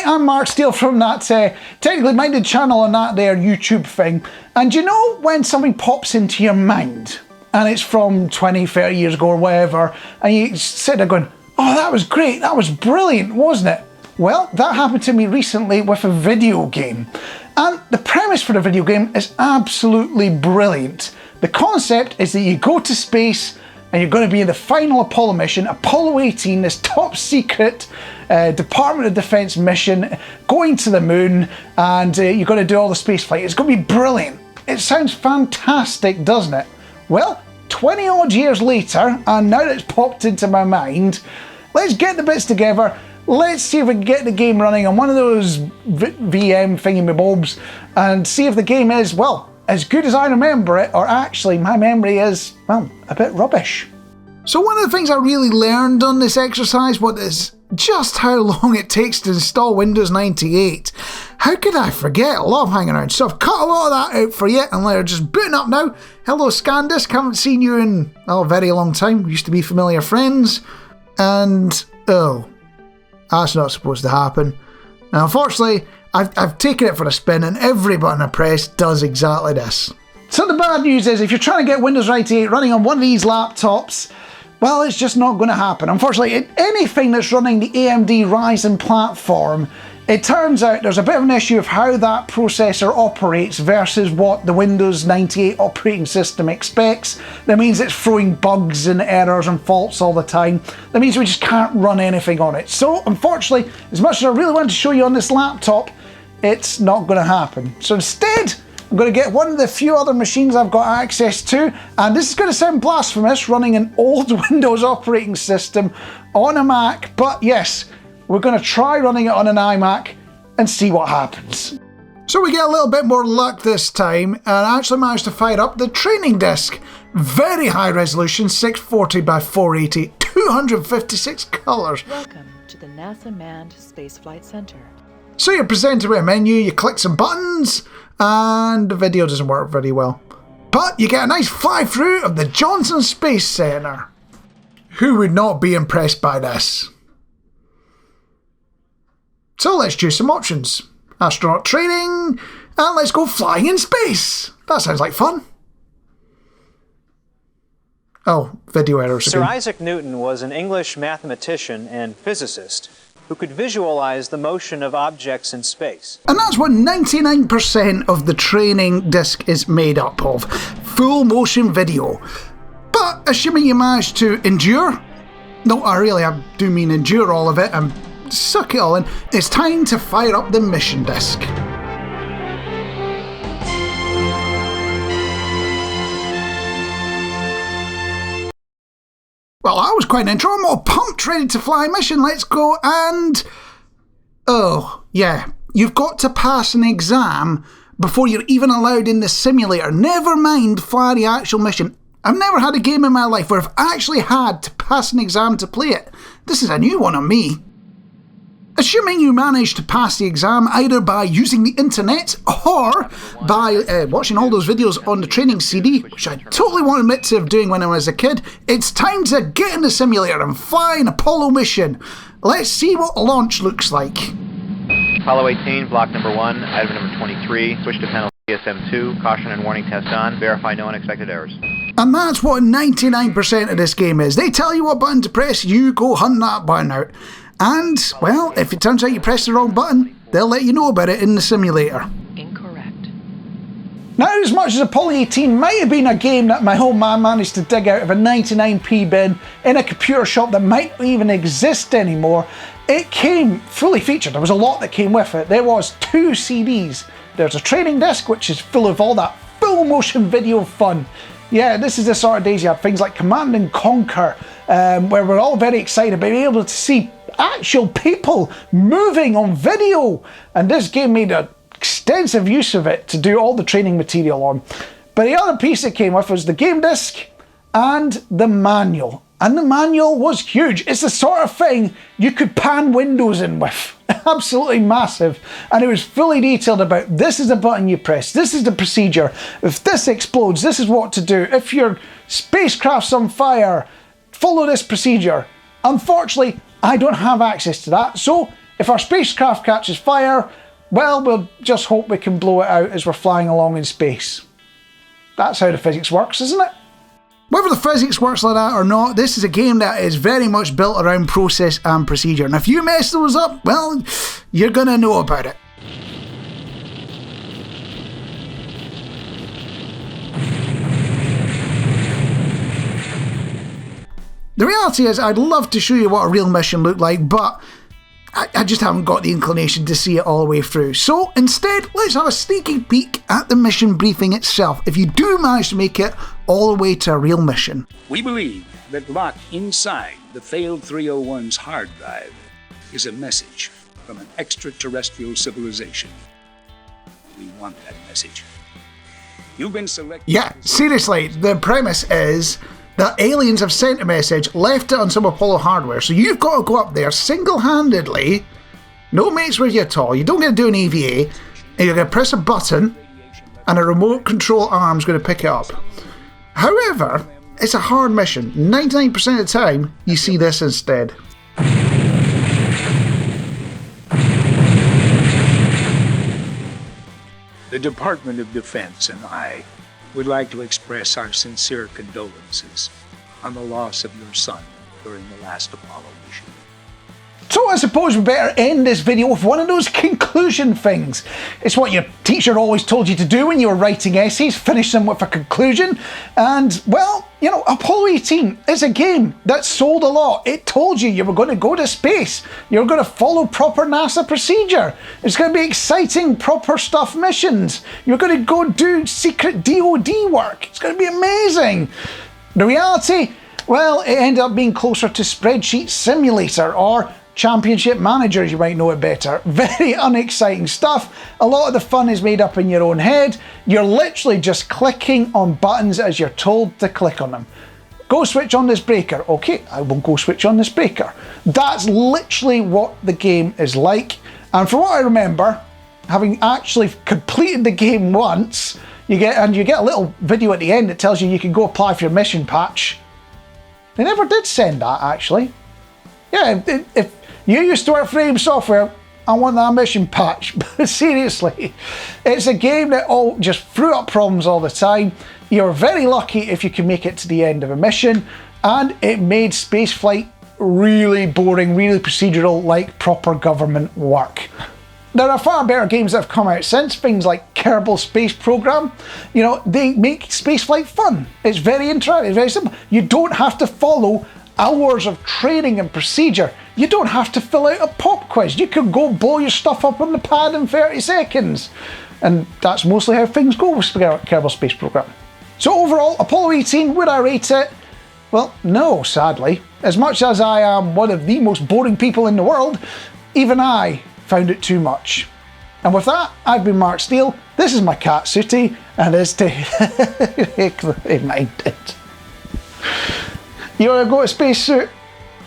I'm Mark Steele from that Technically Minded channel on that there YouTube thing. And you know when something pops into your mind and it's from 20, 30 years ago or whatever, and you sit there going, oh, that was great, that was brilliant, wasn't it? Well, that happened to me recently with a video game. And the premise for the video game is absolutely brilliant. The concept is that you go to space and you're going to be in the final Apollo mission, Apollo 18, this top secret Department of Defense mission, going to the moon, and you're going to do all the space flight. It's going to be brilliant. It sounds fantastic, doesn't it? Well, 20 odd years later, and now that it's popped into my mind, let's get the bits together. Let's see if we can get the game running on one of those VM thingy-mabobs and see if the game is, well, as good as I remember it, or actually my memory is, well, a bit rubbish. So one of the things I really learned on this exercise was just how long it takes to install Windows 98. How could I forget? I love hanging around. So I've cut a lot of that out for you, and we're just booting up now. Hello Scandisk, haven't seen you in a very long time. We used to be familiar friends. And, oh, that's not supposed to happen. Now, unfortunately, I've taken it for a spin, and every button I press does exactly this. So the bad news is, if you're trying to get Windows 98 running on one of these laptops, well, it's just not going to happen. Unfortunately, anything that's running the AMD Ryzen platform, it turns out there's a bit of an issue of how that processor operates versus what the Windows 98 operating system expects. That means it's throwing bugs and errors and faults all the time. That means we just can't run anything on it. So, unfortunately, as much as I really wanted to show you on this laptop, it's not going to happen. So instead, I'm going to get one of the few other machines I've got access to, and this is going to sound blasphemous, running an old Windows operating system on a Mac, but yes, we're going to try running it on an iMac and see what happens. So we get a little bit more luck this time, and I actually managed to fire up the training disk. Very high resolution, 640 by 480, 256 colours. Welcome to the NASA Manned Spaceflight Center. So you're presented with a menu, you click some buttons, and the video doesn't work very well. But you get a nice fly-through of the Johnson Space Center. Who would not be impressed by this? So let's choose some options. Astronaut training, and let's go flying in space. That sounds like fun. Oh, video errors again. Sir Isaac Newton was an English mathematician and physicist who could visualize the motion of objects in space. And that's what 99% of the training disk is made up of. Full motion video. But assuming you manage to endure, no, I do mean endure all of it and suck it all in, it's time to fire up the mission disk. Well, that was quite an intro. I'm all pumped, ready to fly mission. Let's go. And oh, yeah, you've got to pass an exam before you're even allowed in the simulator. Never mind fly the actual mission. I've never had a game in my life where I've actually had to pass an exam to play it. This is a new one on me. Assuming you manage to pass the exam either by using the internet or by watching all those videos on the training CD, which I totally want to admit to doing when I was a kid, it's time to get in the simulator and fly an Apollo mission. Let's see what launch looks like. Apollo 18, block number 1, item number 23, switch to panel CSM2, caution and warning test on, verify no unexpected errors. And that's what 99% of this game is. They tell you what button to press, you go hunt that button out. And, well, if it turns out you press the wrong button, they'll let you know about it in the simulator. Incorrect. Now, as much as Apollo 18 might have been a game that my old man managed to dig out of a 99p bin in a computer shop that might not even exist anymore, it came fully featured. There was a lot that came with it. There was 2 CDs. There's a training disc, which is full of all that full motion video fun. Yeah, this is the sort of days you have things like Command & Conquer, where we're all very excited about being able to see actual people moving on video. And this game made an extensive use of it to do all the training material on. But the other piece it came with was the game disc and the manual. And the manual was huge. It's the sort of thing you could pan windows in with. Absolutely massive. And it was fully detailed about this is the button you press, this is the procedure, if this explodes, this is what to do, if your spacecraft's on fire, follow this procedure. Unfortunately, I don't have access to that, so If our spacecraft catches fire, well, we'll just hope we can blow it out as we're flying along in space. That's how the physics works, isn't it? Whether the physics works like that or not, this is a game that is very much built around process and procedure. And if you mess those up, well, you're gonna know about it. The reality is, I'd love to show you what a real mission looked like, but I just haven't got the inclination to see it all the way through. So instead, let's have a sneaky peek at the mission briefing itself, if you do manage to make it all the way to a real mission. We believe that locked inside the failed 301's hard drive is a message from an extraterrestrial civilization. We want that message. You've been selected. Yeah, seriously, the premise is that aliens have sent a message, left it on some Apollo hardware, so you've got to go up there single-handedly, no mates with you at all, you don't get to do an EVA, and you're going to press a button, and a remote control arm's going to pick it up. However, it's a hard mission. 99% of the time, you see this instead. The Department of Defense and I would like to express our sincere condolences on the loss of your son during the last Apollo mission. So I suppose we better end this video with one of those conclusion things. It's what your teacher always told you to do when you were writing essays, finish them with a conclusion. And, well, you know, Apollo 18 is a game that sold a lot. It told you were going to go to space. You were going to follow proper NASA procedure. It's going to be exciting, proper stuff missions. You're going to go do secret DoD work. It's going to be amazing. The reality? Well, it ended up being closer to Spreadsheet Simulator or Championship Manager, as you might know it better. Very unexciting stuff. A lot of the fun is made up in your own head. You're literally just clicking on buttons as you're told to click on them. Go switch on this breaker. Okay, I will go switch on this breaker. That's literally what the game is like. And from what I remember, having actually completed the game once, you get a little video at the end that tells you can go apply for your mission patch. They never did send that, actually. Yeah, if you used to work for AIM Software, I want that mission patch. But seriously, it's a game that just threw up problems all the time. You're very lucky if you can make it to the end of a mission, and it made spaceflight really boring, really procedural, like proper government work. There are far better games that have come out since, things like Kerbal Space Program. You know, they make spaceflight fun. It's very interesting, it's very simple. You don't have to follow hours of training and procedure. You don't have to fill out a pop quiz. You can go blow your stuff up on the pad in 30 seconds. And that's mostly how things go with Kerbal Space Program. So overall, Apollo 18, would I rate it? Well, no, sadly. As much as I am one of the most boring people in the world, even I found it too much. And with that, I've been Mark Steele, this is my cat Sooty, and it's to mind it. You wanna go to space, Soot?